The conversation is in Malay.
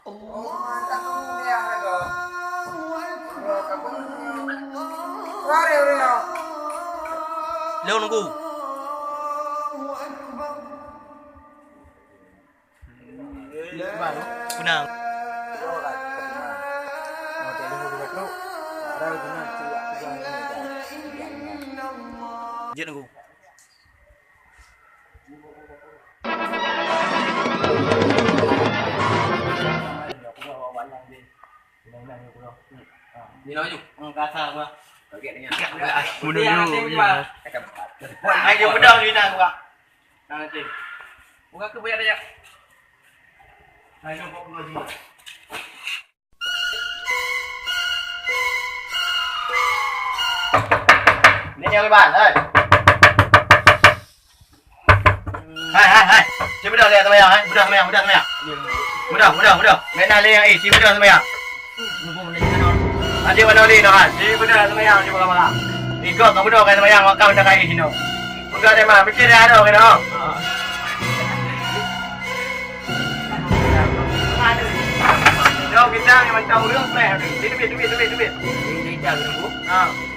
Oh, mantap dia ada. Wari uriyo. Leo nunggu. Baru. Punang. Dia nunggu. Đi nói chung ca sao quá Muốn dulu. Ayo pedang ni nak buka. nanti buka ke bayar aja ayo buka lagi Ni nhau các bạn ơi. Hai. Chỉ pedang lihat sama yang, hai. Pedang sama yang. Pedang. Main nali yang si pedang sama yang. Aje mana ni dah? Si pedang sama yang cuba kamu lah. Ikut kamu dah kan sama yang kau dah kai sini. Bukan dia mah mikir ada kan oh. Jom kita yang macam orang play. Ini. Ini jauh dulu.